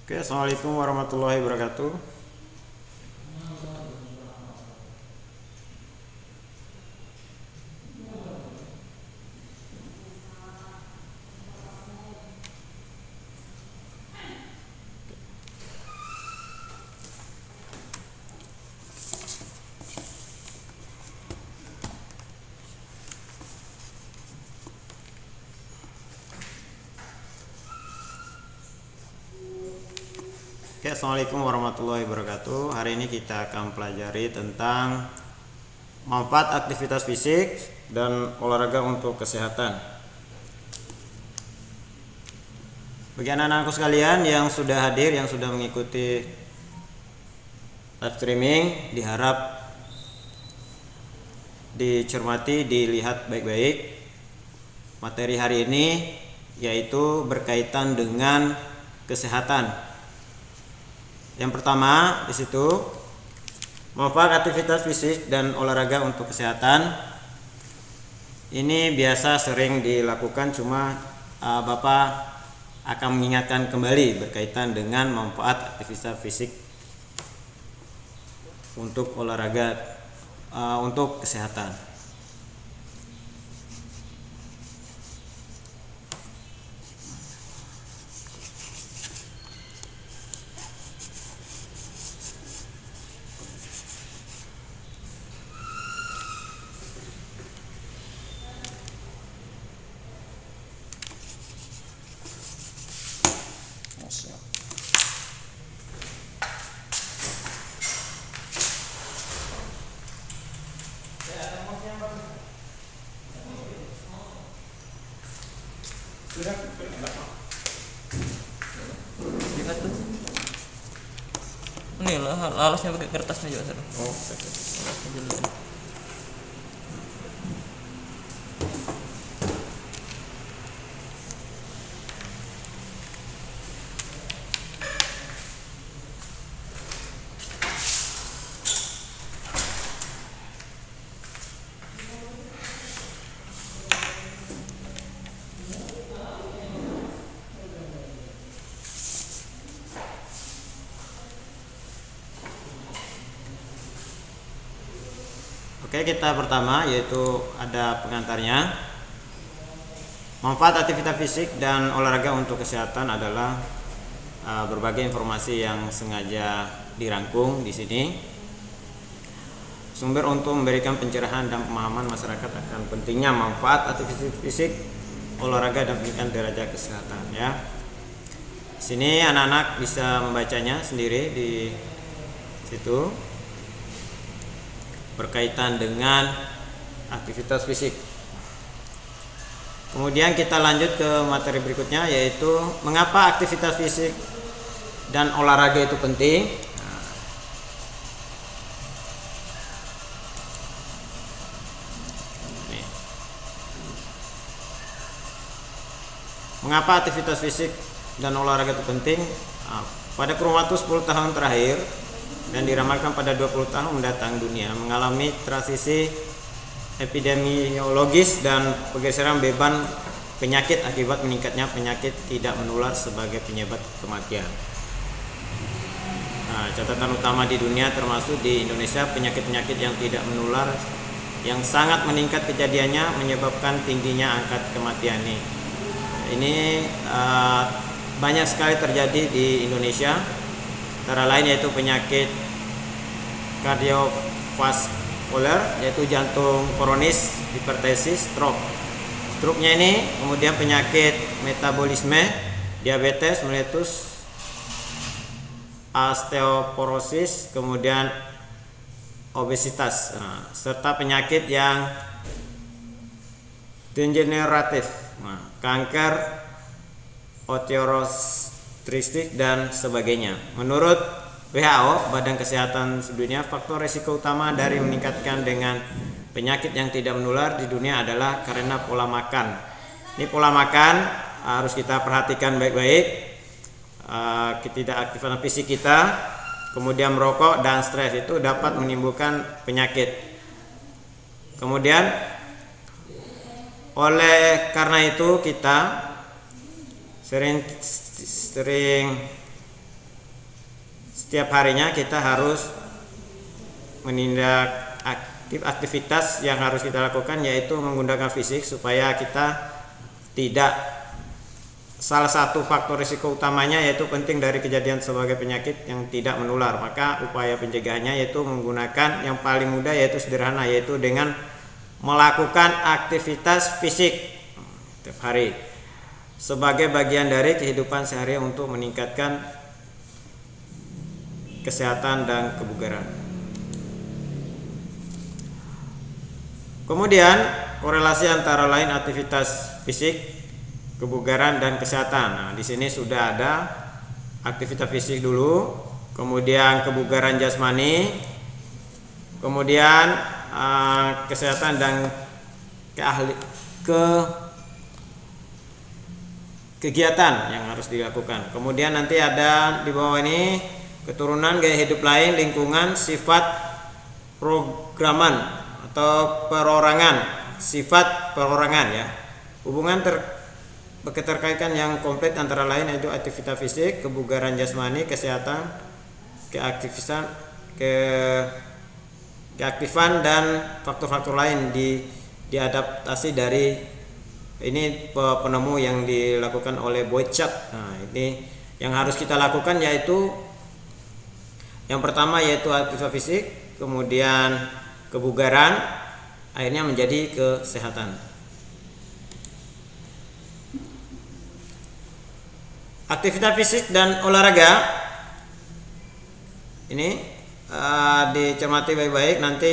Oke, assalamualaikum warahmatullahi wabarakatuh. Oke, assalamualaikum warahmatullahi wabarakatuh. Hari ini kita akan pelajari tentang manfaat aktivitas fisik dan olahraga untuk kesehatan. Bagi anak-anakku sekalian yang sudah hadir, yang sudah mengikuti live streaming, diharap dicermati, dilihat baik-baik. Materi hari ini yaitu berkaitan dengan kesehatan. Yang pertama di situ manfaat aktivitas fisik dan olahraga untuk kesehatan. Ini biasa sering dilakukan, cuma Bapak akan mengingatkan kembali berkaitan dengan manfaat aktivitas fisik untuk olahraga untuk kesehatan. Lihat tuh. Ini lah alasnya pakai kertasnya juga seru. Oh, Alasnya jelek. Oke, kita pertama yaitu ada pengantarnya. Manfaat aktivitas fisik dan olahraga untuk kesehatan adalah berbagai informasi yang sengaja dirangkum di sini. Sumber untuk memberikan pencerahan dan pemahaman masyarakat akan pentingnya manfaat aktivitas fisik, olahraga dan peningkatan derajat kesehatan ya. Sini anak-anak bisa membacanya sendiri di situ berkaitan dengan aktivitas fisik. Kemudian kita lanjut ke materi berikutnya, yaitu mengapa aktivitas fisik dan olahraga itu penting. Mengapa aktivitas fisik dan olahraga itu penting? Pada kurun waktu 10 tahun terakhir dan diramalkan pada 20 tahun mendatang, dunia mengalami transisi epidemiologis dan pergeseran beban penyakit akibat meningkatnya penyakit tidak menular sebagai penyebab kematian. Catatan utama di dunia termasuk di Indonesia, penyakit-penyakit yang tidak menular yang sangat meningkat kejadiannya menyebabkan tingginya angka kematian ini banyak sekali terjadi di Indonesia. Antara lain yaitu penyakit kardiovaskuler, yaitu jantung koronis, hipertensi, stroke. Stroke-nya ini, kemudian penyakit metabolisme, diabetes mellitus, osteoporosis, kemudian obesitas, serta penyakit yang degeneratif, kanker, osteoartritis dan sebagainya. Menurut WHO, Badan Kesehatan Dunia, faktor risiko utama dari meningkatkan dengan penyakit yang tidak menular di dunia adalah karena pola makan. Ini pola makan harus kita perhatikan baik-baik. Ketidakaktifan fisik kita, kemudian merokok dan stres itu dapat menimbulkan penyakit. Kemudian oleh karena itu kita sering setiap harinya kita harus menindak aktivitas yang harus kita lakukan, yaitu menggunakan fisik supaya kita tidak, salah satu faktor risiko utamanya yaitu penting dari kejadian sebagai penyakit yang tidak menular. Maka upaya pencegahannya yaitu menggunakan yang paling mudah, yaitu sederhana, yaitu dengan melakukan aktivitas fisik setiap hari sebagai bagian dari kehidupan sehari untuk meningkatkan kesehatan dan kebugaran. Kemudian korelasi antara lain aktivitas fisik, kebugaran dan kesehatan. Nah, di sini sudah ada aktivitas fisik dulu, kemudian kebugaran jasmani, kemudian kesehatan dan kegiatan yang harus dilakukan. Kemudian nanti ada di bawah ini keturunan, gaya hidup lain, lingkungan, sifat programan atau perorangan, sifat perorangan ya. Hubungan keterkaitan yang komplit antara lain yaitu aktivitas fisik, kebugaran jasmani, kesehatan, keaktifan dan faktor-faktor lain diadaptasi dari ini penemu yang dilakukan oleh Boychuk. Nah, ini yang harus kita lakukan yaitu yang pertama yaitu aktivitas fisik, kemudian kebugaran, akhirnya menjadi kesehatan. Aktivitas fisik dan olahraga ini dicermati baik-baik. Nanti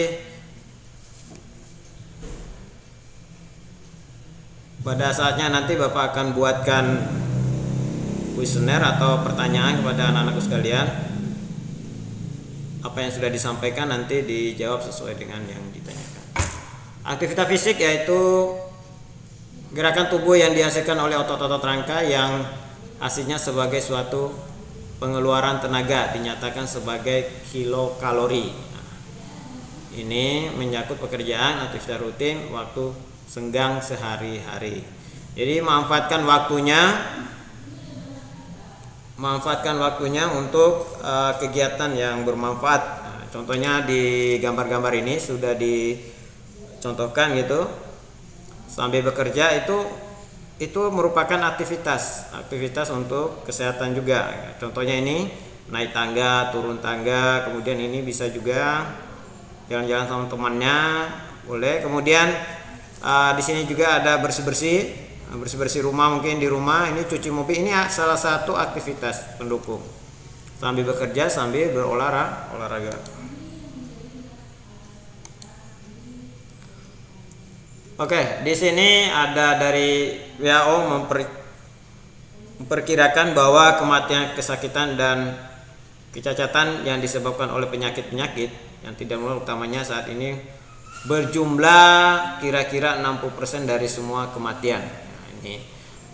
pada saatnya nanti Bapak akan buatkan kuesioner atau pertanyaan kepada anak-anakku sekalian. Apa yang sudah disampaikan nanti dijawab sesuai dengan yang ditanyakan. Aktivitas fisik yaitu gerakan tubuh yang dihasilkan oleh otot-otot rangka yang hasilnya sebagai suatu pengeluaran tenaga, dinyatakan sebagai kilokalori. Nah, ini menyangkut pekerjaan, aktivitas rutin, waktu senggang sehari-hari. Jadi manfaatkan waktunya untuk kegiatan yang bermanfaat. Nah, contohnya di gambar-gambar ini sudah dicontohkan gitu. Sambil bekerja itu merupakan aktivitas untuk kesehatan juga. Contohnya ini naik tangga, turun tangga, kemudian ini bisa juga jalan-jalan sama temannya, boleh. Kemudian di sini juga ada bersih-bersih rumah, mungkin di rumah ini cuci mobil, ini salah satu aktivitas pendukung sambil bekerja sambil berolahraga. Oke, di sini ada dari WHO memperkirakan bahwa kematian, kesakitan dan kecacatan yang disebabkan oleh penyakit-penyakit yang tidak menular utamanya saat ini berjumlah kira-kira 60% dari semua kematian. Nah, ini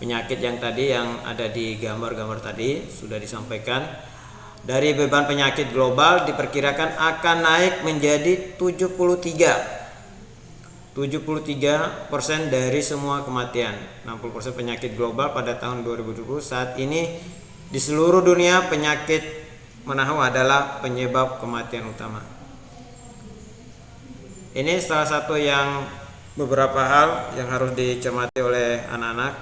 penyakit yang tadi yang ada di gambar-gambar tadi sudah disampaikan. Dari beban penyakit global diperkirakan akan naik menjadi 73% dari semua kematian. 60% penyakit global pada tahun 2020. Saat ini di seluruh dunia penyakit menahu adalah penyebab kematian utama. Ini salah satu yang beberapa hal yang harus dicermati oleh anak-anak.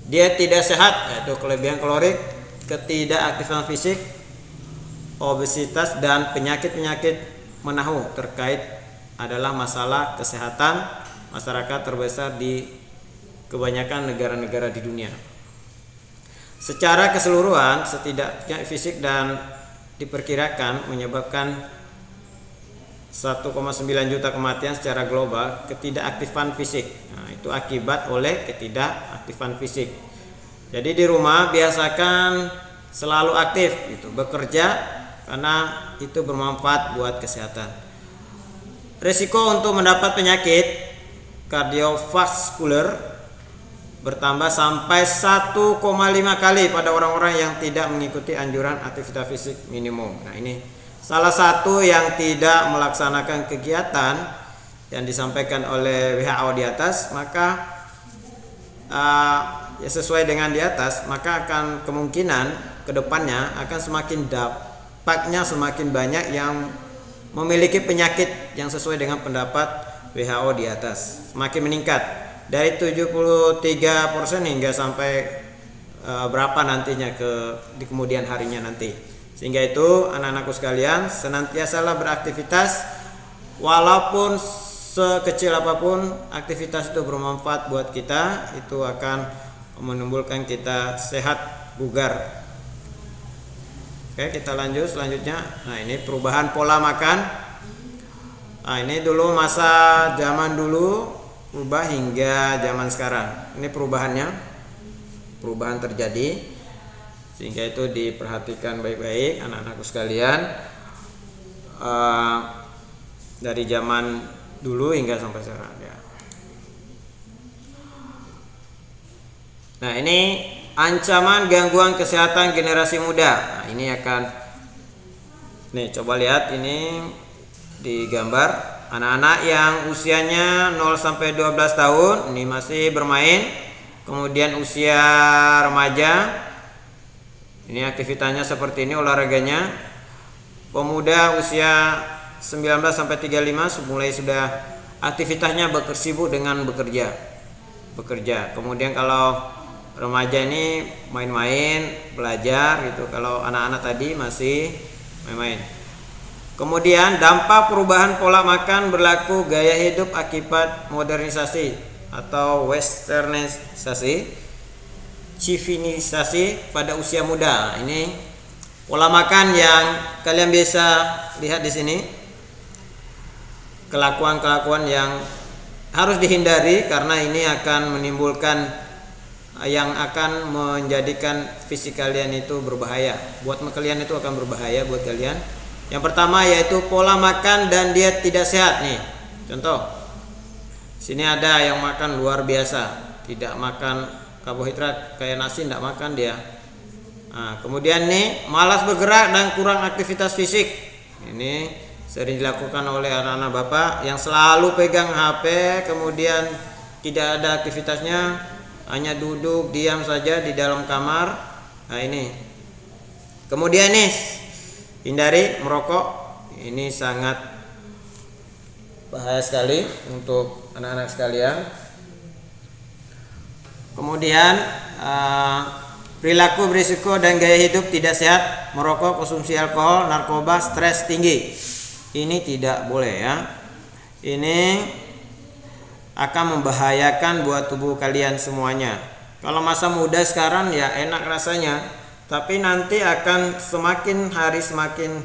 Dia tidak sehat, yaitu kelebihan kalorik, ketidakaktifan fisik, obesitas dan penyakit-penyakit menahu terkait adalah masalah kesehatan masyarakat terbesar di kebanyakan negara-negara di dunia. Secara keseluruhan, setidaknya fisik dan diperkirakan menyebabkan 1,9 juta kematian secara global ketidakaktifan fisik. Nah, itu akibat oleh ketidakaktifan fisik. Jadi di rumah biasakan selalu aktif, itu bekerja karena itu bermanfaat buat kesehatan. Risiko untuk mendapat penyakit kardiovaskuler bertambah sampai 1,5 kali pada orang-orang yang tidak mengikuti anjuran aktivitas fisik minimum. Nah, ini salah satu yang tidak melaksanakan kegiatan yang disampaikan oleh WHO di atas, maka sesuai dengan di atas, maka akan kemungkinan kedepannya akan semakin nampaknya semakin banyak yang memiliki penyakit yang sesuai dengan pendapat WHO di atas, semakin meningkat dari 73% hingga sampai berapa nantinya di kemudian harinya nanti. Sehingga itu anak-anakku sekalian, senantiasalah beraktivitas, walaupun sekecil apapun aktivitas itu bermanfaat buat kita, itu akan menimbulkan kita sehat bugar. Oke, kita lanjut selanjutnya. Nah, ini perubahan pola makan. Nah, ini dulu masa zaman dulu berubah hingga zaman sekarang. Ini perubahan terjadi, sehingga itu diperhatikan baik-baik anak-anakku sekalian, dari zaman dulu hingga sampai sekarang ya. Nah, ini ancaman gangguan kesehatan generasi muda. Nah, ini coba lihat ini di gambar anak-anak yang usianya 0 sampai 12 tahun ini masih bermain. Kemudian usia remaja ini aktivitasnya seperti ini, olahraganya. Pemuda usia 19 sampai 35 mulai sudah aktivitasnya sibuk dengan bekerja. Kemudian kalau remaja ini main-main, belajar gitu. Kalau anak-anak tadi masih main-main. Kemudian dampak perubahan pola makan berlaku gaya hidup akibat modernisasi atau westernisasi, civilisasi pada usia muda. Ini pola makan yang kalian bisa lihat di sini. Kelakuan-kelakuan yang harus dihindari karena ini akan menimbulkan, yang akan menjadikan fisik kalian itu berbahaya. Buat kalian itu akan berbahaya buat kalian. Yang pertama yaitu pola makan dan diet tidak sehat nih. Contoh, sini ada yang makan luar biasa, tidak makan karbohidrat, kayak nasi tidak makan dia. Nah, kemudian nih malas bergerak dan kurang aktivitas fisik. Ini sering dilakukan oleh anak-anak bapak yang selalu pegang HP, kemudian tidak ada aktivitasnya, hanya duduk diam saja di dalam kamar. Nah, ini. Kemudian nih, hindari merokok. Ini sangat bahaya sekali untuk anak-anak sekalian. Kemudian perilaku berisiko dan gaya hidup tidak sehat, merokok, konsumsi alkohol, narkoba, stres tinggi. Ini tidak boleh ya. Ini akan membahayakan buat tubuh kalian semuanya. Kalau masa muda sekarang ya enak rasanya, tapi nanti akan semakin hari semakin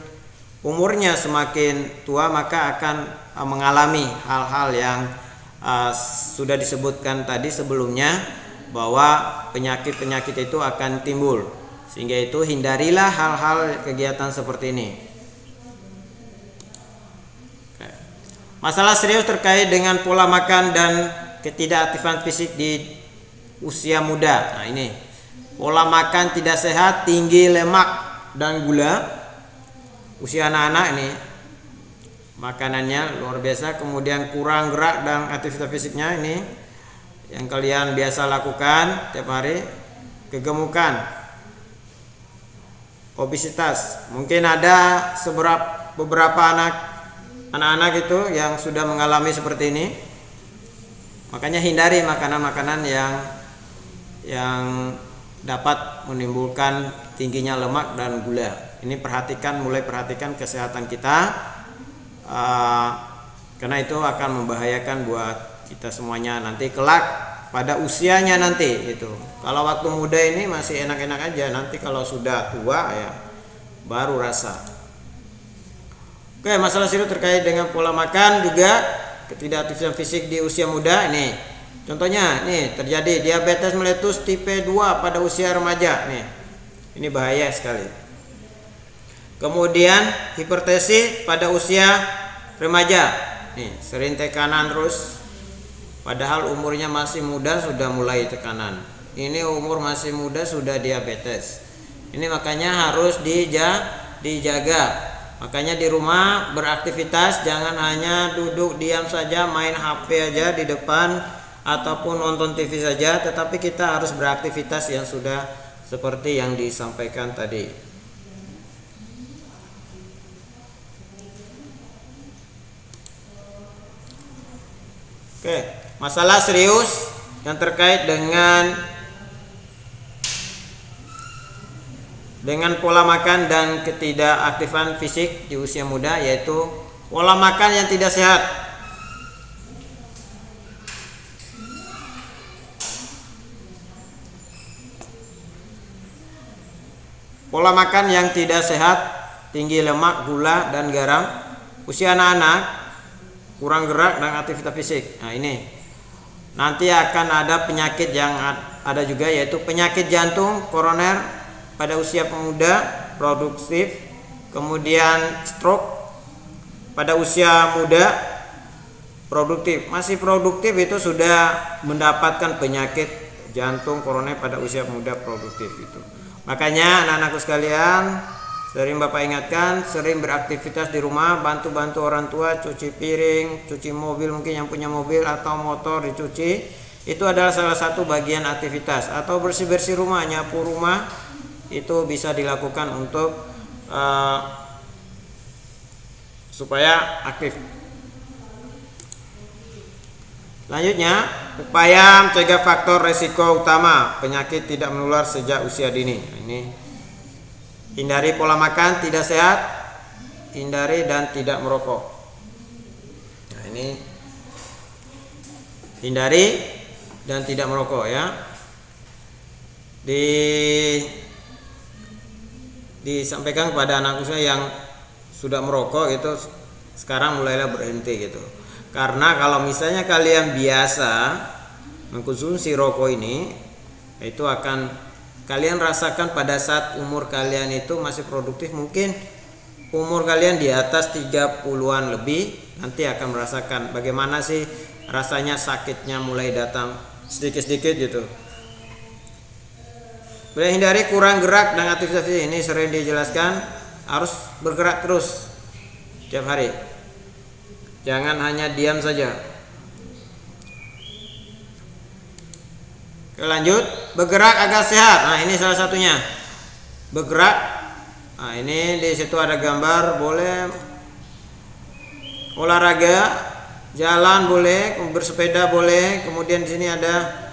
umurnya semakin tua, maka akan mengalami hal-hal yang sudah disebutkan tadi sebelumnya, bahwa penyakit-penyakit itu akan timbul. Sehingga itu hindarilah hal-hal kegiatan seperti ini. Masalah serius terkait dengan pola makan dan ketidakaktifan fisik di usia muda. Nah, ini pola makan tidak sehat, tinggi lemak dan gula. Usia anak-anak ini makanannya luar biasa, kemudian kurang gerak dan aktivitas fisiknya ini yang kalian biasa lakukan tiap hari. Kegemukan, obesitas. Mungkin ada beberapa anak-anak itu yang sudah mengalami seperti ini. Makanya hindari makanan-makanan yang dapat menimbulkan tingginya lemak dan gula. Ini mulai perhatikan kesehatan kita, karena itu akan membahayakan buat kita semuanya nanti kelak pada usianya nanti itu. Kalau waktu muda ini masih enak-enak aja, nanti kalau sudah tua ya baru rasa. Oke, masalah serius terkait dengan pola makan juga ketidakaktifan fisik di usia muda. Ini contohnya nih terjadi diabetes meletus tipe 2 pada usia remaja nih. Ini bahaya sekali. Kemudian hipertensi pada usia remaja. Nih, sering tekanan terus. Padahal umurnya masih muda sudah mulai tekanan. Ini umur masih muda sudah diabetes. Ini makanya harus dijaga. Makanya di rumah beraktivitas, jangan hanya duduk diam saja main HP aja di depan ataupun nonton TV saja, tetapi kita harus beraktivitas yang sudah seperti yang disampaikan tadi. Oke, masalah serius yang terkait dengan pola makan dan ketidakaktifan fisik di usia muda, yaitu pola makan yang tidak sehat. Pola makan yang tidak sehat, tinggi lemak, gula, dan garam, usia anak-anak, kurang gerak dan aktivitas fisik. Nah, ini nanti akan ada penyakit yang ada juga, yaitu penyakit jantung koroner pada usia pemuda produktif, kemudian stroke pada usia muda produktif. Masih produktif itu sudah mendapatkan penyakit jantung koroner pada usia muda produktif itu. Makanya anak-anakku sekalian, sering Bapak ingatkan, sering beraktivitas di rumah, bantu-bantu orang tua, cuci piring, cuci mobil, mungkin yang punya mobil atau motor dicuci. Itu adalah salah satu bagian aktivitas. Atau bersih-bersih rumah, nyapu rumah, itu bisa dilakukan untuk supaya aktif. Selanjutnya, upaya mencegah faktor resiko utama penyakit tidak menular sejak usia dini. Ini hindari pola makan tidak sehat, hindari dan tidak merokok. Nah, ini hindari dan tidak merokok ya. Disampaikan kepada anak usia yang sudah merokok itu sekarang mulailah berhenti gitu. Karena kalau misalnya kalian biasa mengkonsumsi rokok ini, itu akan kalian rasakan pada saat umur kalian itu masih produktif. Mungkin umur kalian di atas 30-an lebih, nanti akan merasakan bagaimana sih rasanya sakitnya mulai datang sedikit-sedikit gitu. Hindari kurang gerak dan aktivitas fisik. Ini sering dijelaskan, harus bergerak terus tiap hari. Jangan hanya diam saja. Oke, lanjut, bergerak agar sehat. Nah, ini salah satunya. Bergerak. Nah, ini di situ ada gambar, boleh olahraga, jalan boleh, bersepeda boleh. Kemudian di sini ada,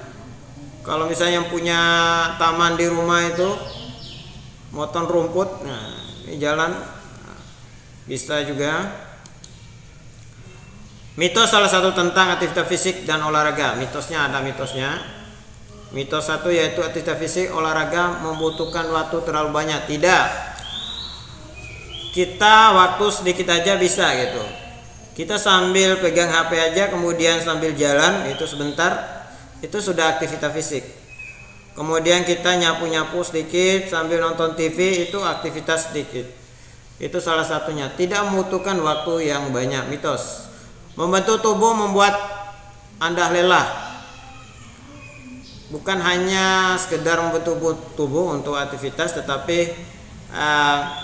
kalau misalnya yang punya taman di rumah itu motong rumput, nah ini jalan, bisa juga. Mitos salah satu tentang aktivitas fisik dan olahraga. Mitosnya ada mitosnya. Mitos satu yaitu aktivitas fisik olahraga membutuhkan waktu terlalu banyak. Tidak. Kita waktu sedikit aja bisa gitu. Kita sambil pegang HP aja, kemudian sambil jalan itu sebentar, itu sudah aktivitas fisik. Kemudian kita nyapu-nyapu sedikit sambil nonton TV, itu aktivitas sedikit. Itu salah satunya. Tidak membutuhkan waktu yang banyak. Mitos. Membantu tubuh membuat Anda lelah. Bukan hanya sekedar membantu tubuh untuk aktivitas, tetapi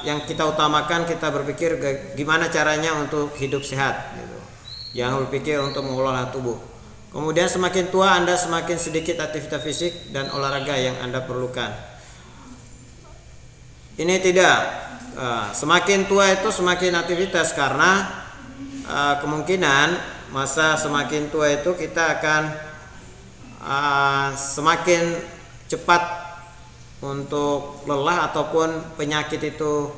yang kita utamakan, kita berpikir gimana caranya untuk hidup sehat gitu. Jangan berpikir untuk mengolah tubuh. Kemudian semakin tua Anda semakin sedikit aktivitas fisik dan olahraga yang Anda perlukan. Ini tidak. Semakin tua itu semakin aktivitas, karena kemungkinan masa semakin tua itu kita akan semakin cepat untuk lelah ataupun penyakit itu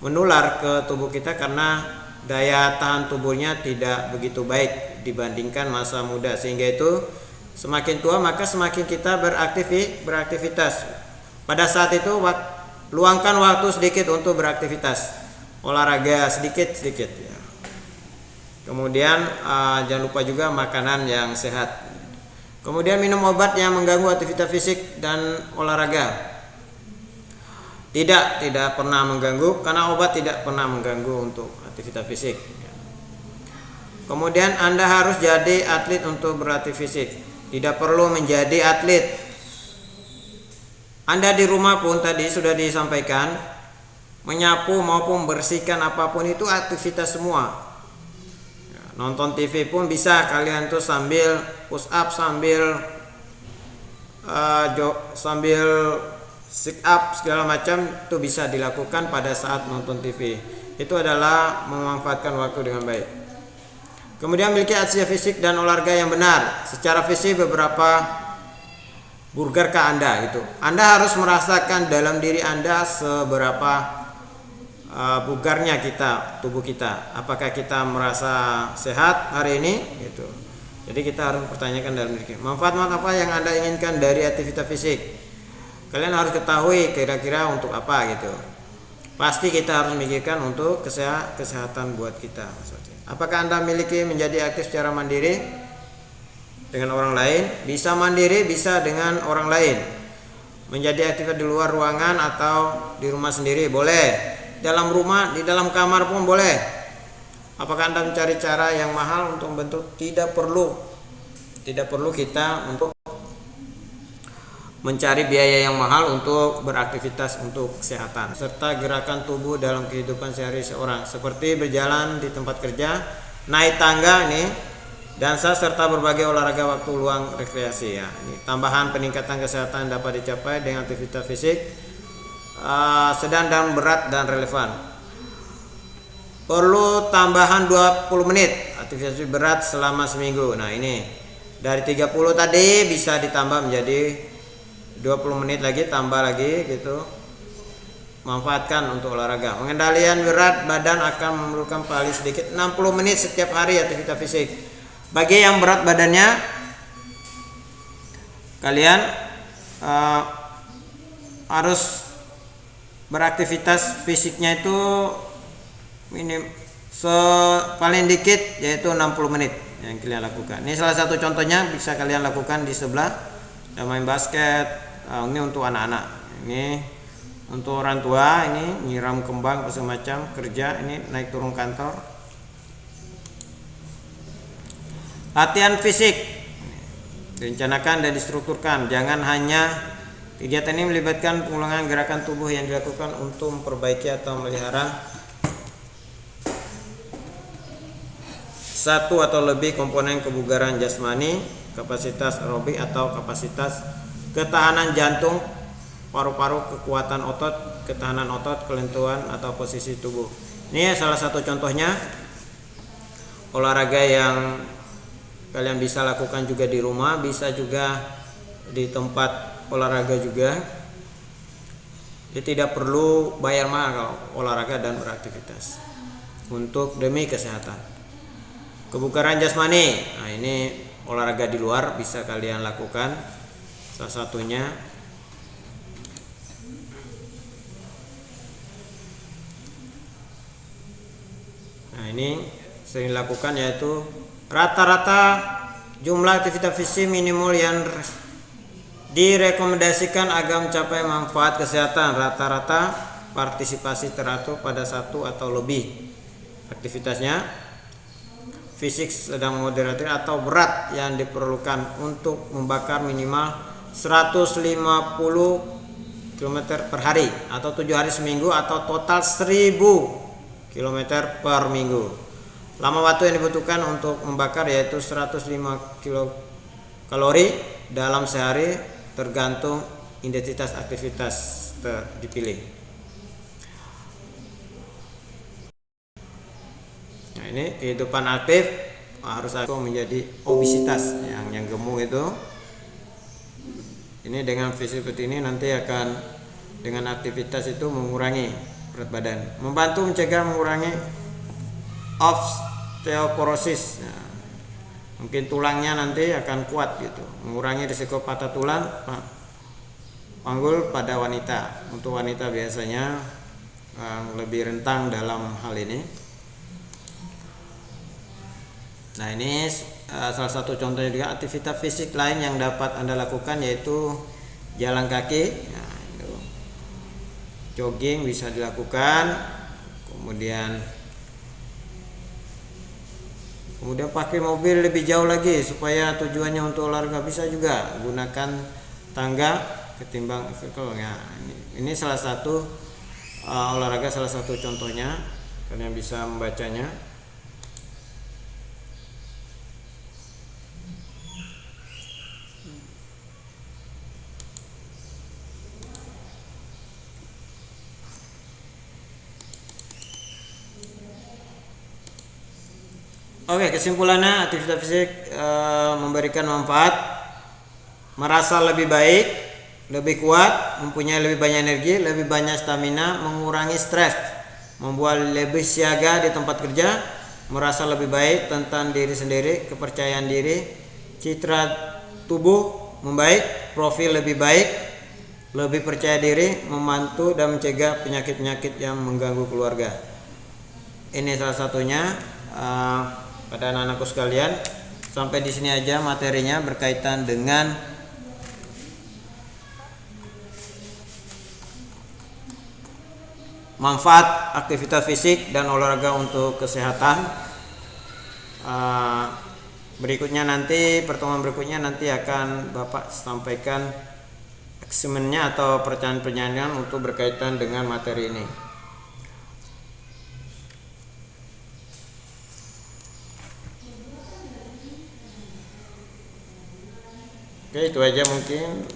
menular ke tubuh kita, karena daya tahan tubuhnya tidak begitu baik dibandingkan masa muda. Sehingga itu semakin tua maka semakin kita beraktivitas. Pada saat itu luangkan waktu sedikit untuk beraktivitas, olahraga sedikit-sedikit ya. Kemudian jangan lupa juga makanan yang sehat. Kemudian minum obat yang mengganggu aktivitas fisik dan olahraga. Tidak pernah mengganggu, karena obat tidak pernah mengganggu untuk aktivitas fisik. Kemudian Anda harus jadi atlet untuk berlatih fisik. Tidak perlu menjadi atlet. Anda di rumah pun tadi sudah disampaikan, menyapu maupun membersihkan apapun itu aktivitas semua. Nonton TV pun bisa kalian tuh sambil push up, sambil sit up segala macam, itu bisa dilakukan pada saat nonton TV. Itu adalah memanfaatkan waktu dengan baik. Kemudian memiliki aktivitas fisik dan olahraga yang benar. Secara fisik beberapa bugarkah Anda gitu. Anda harus merasakan dalam diri Anda seberapa bugarnya tubuh kita. Apakah kita merasa sehat hari ini gitu. Jadi kita harus pertanyakan dalam diri kita. Manfaat apa yang Anda inginkan dari aktivitas fisik? Kalian harus ketahui kira-kira untuk apa gitu. Pasti kita harus memikirkan untuk kesehatan buat kita. Apakah Anda memiliki menjadi aktif secara mandiri dengan orang lain? Bisa mandiri, bisa dengan orang lain. Menjadi aktif di luar ruangan atau di rumah sendiri boleh. Dalam rumah, di dalam kamar pun boleh. Apakah Anda mencari cara yang mahal untuk membentuk? Tidak perlu kita untuk mencari biaya yang mahal untuk beraktivitas untuk kesehatan serta gerakan tubuh dalam kehidupan sehari seorang seperti berjalan di tempat kerja, naik tangga nih, dansa serta berbagai olahraga waktu luang rekreasi ya. Ini tambahan peningkatan kesehatan dapat dicapai dengan aktivitas fisik sedang dan berat dan relevan. Perlu tambahan 20 menit aktivitas berat selama seminggu. Nah ini dari 30 tadi bisa ditambah menjadi 20 menit lagi, tambah lagi gitu. Manfaatkan untuk olahraga. Pengendalian berat badan akan memerlukan paling sedikit 60 menit setiap hari aktivitas fisik. Bagi yang berat badannya, kalian harus beraktivitas fisiknya itu paling dikit yaitu 60 menit yang kalian lakukan. Ini salah satu contohnya bisa kalian lakukan di sebelah. Main basket, ini untuk anak-anak, ini untuk orang tua, ini nyiram kembang semacam kerja, ini naik turun kantor. Latihan fisik direncanakan dan distrukturkan. Jangan hanya kegiatan ini melibatkan pengulangan gerakan tubuh yang dilakukan untuk memperbaiki atau melihara satu atau lebih komponen kebugaran jasmani, kapasitas aerobik atau kapasitas ketahanan jantung, paru-paru, kekuatan otot, ketahanan otot, kelenturan atau posisi tubuh. Ini salah satu contohnya olahraga yang kalian bisa lakukan juga di rumah, bisa juga di tempat olahraga juga. Jadi tidak perlu bayar mahal kalau olahraga dan beraktivitas untuk demi kesehatan. Kebugaran jasmani, nah ini olahraga di luar bisa kalian lakukan. Salah satunya ini sering dilakukan yaitu rata-rata jumlah aktivitas fisik minimal yang direkomendasikan agar mencapai manfaat kesehatan. Rata-rata partisipasi teratur pada satu atau lebih aktivitasnya, fisik sedang moderat atau berat yang diperlukan untuk membakar minimal 150 km per hari atau 7 hari seminggu atau total 1000 km per minggu. Lama waktu yang dibutuhkan untuk membakar yaitu 105 kilokalori dalam sehari tergantung intensitas aktivitas dipilih. Nah ini kehidupan aktif harus menjadi obesitas yang gemuk itu. Ini dengan fisik seperti ini nanti akan dengan aktivitas itu mengurangi berat badan, membantu mencegah mengurangi osteoporosis. Nah, mungkin tulangnya nanti akan kuat gitu, mengurangi risiko patah tulang panggul pada wanita. Untuk wanita biasanya lebih rentang dalam hal ini. Nah ini salah satu contohnya juga aktivitas fisik lain yang dapat Anda lakukan yaitu jalan kaki. Nah, itu. Jogging bisa dilakukan, kemudian pakai mobil lebih jauh lagi supaya tujuannya untuk olahraga, bisa juga gunakan tangga ketimbang vehicle. Nah, ini salah satu olahraga, salah satu contohnya, kalian bisa membacanya. Oke, kesimpulannya aktivitas fisik memberikan manfaat, merasa lebih baik, lebih kuat, mempunyai lebih banyak energi, lebih banyak stamina, mengurangi stres, membuat lebih siaga di tempat kerja, merasa lebih baik tentang diri sendiri, kepercayaan diri, citra tubuh membaik, profil lebih baik, lebih percaya diri, membantu dan mencegah penyakit-penyakit yang mengganggu keluarga. Ini salah satunya. Pada anak-anakku sekalian, sampai di sini aja materinya berkaitan dengan manfaat aktivitas fisik dan olahraga untuk kesehatan. Berikutnya nanti, pertemuan berikutnya nanti akan Bapak sampaikan eksemennya atau pertanyaan-pertanyaan untuk berkaitan dengan materi ini. Oke, itu aja mungkin.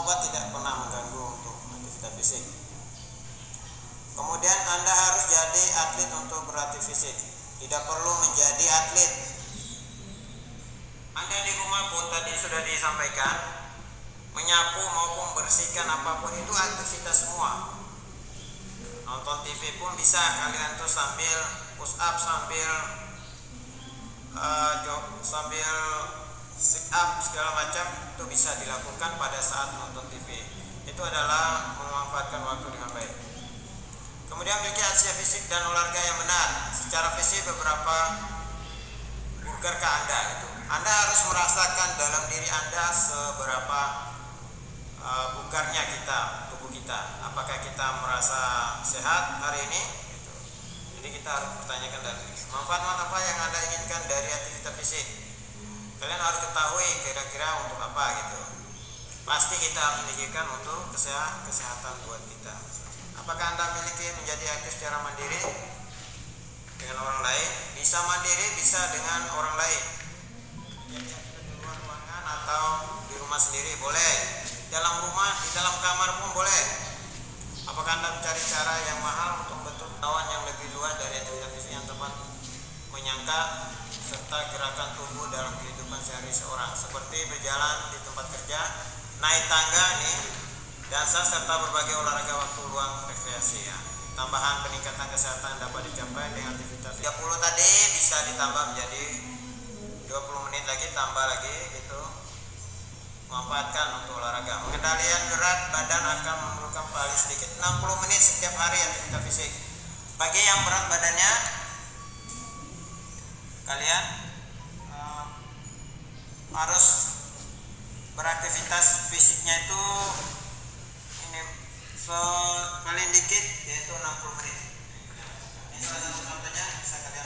Obat tidak pernah mengganggu untuk aktivitas fisik. Kemudian Anda harus jadi atlet untuk berlatih fisik. Tidak perlu menjadi atlet. Anda di rumah pun tadi sudah disampaikan, menyapu maupun bersihkan apapun itu aktivitas semua. Nonton TV pun bisa, kalian tuh sambil push up, sambil sambil sit up segala macam itu bisa dilakukan pada saat nonton TV. Itu adalah memanfaatkan waktu dengan baik. Kemudian memiliki aksi fisik dan olahraga yang benar. Secara fisik beberapa bugarkah Anda itu? Anda harus merasakan dalam diri Anda seberapa bugarnya tubuh kita. Apakah kita merasa sehat hari ini? Gitu. Jadi kita harus bertanyakan dari manfaat apa yang Anda inginkan dari aktivitas fisik. Kalian harus ketahui kira-kira untuk apa gitu. Pasti kita memikirkan untuk kesehatan buat kita. Apakah Anda menjadi aktif secara mandiri dengan orang lain? Bisa mandiri, bisa dengan orang lain. Jadi di luar ruangan atau di rumah sendiri boleh. Dalam rumah, di dalam kamar pun boleh. Apakah Anda mencari cara yang mahal untuk bentuk lawan yang lebih luas dari aktivitas fisik yang tepat menyangka serta gerakan tubuh dalam kehidupan sehari seorang, seperti berjalan di tempat kerja, naik tangga nih, dansa serta berbagai olahraga waktu luang rekreasi ya. Tambahan peningkatan kesehatan dapat dicapai dengan aktivitas 30 tadi bisa ditambah menjadi 20 menit lagi, tambah lagi gitu. Manfaatkan untuk olahraga. Pengendalian berat badan akan memerlukan paling sedikit 60 menit setiap hari aktivitas fisik. Bagi yang berat badannya, kalian harus beraktivitas fisiknya itu paling dikit yaitu 60 menit. Ini salah satu contohnya bisa kalian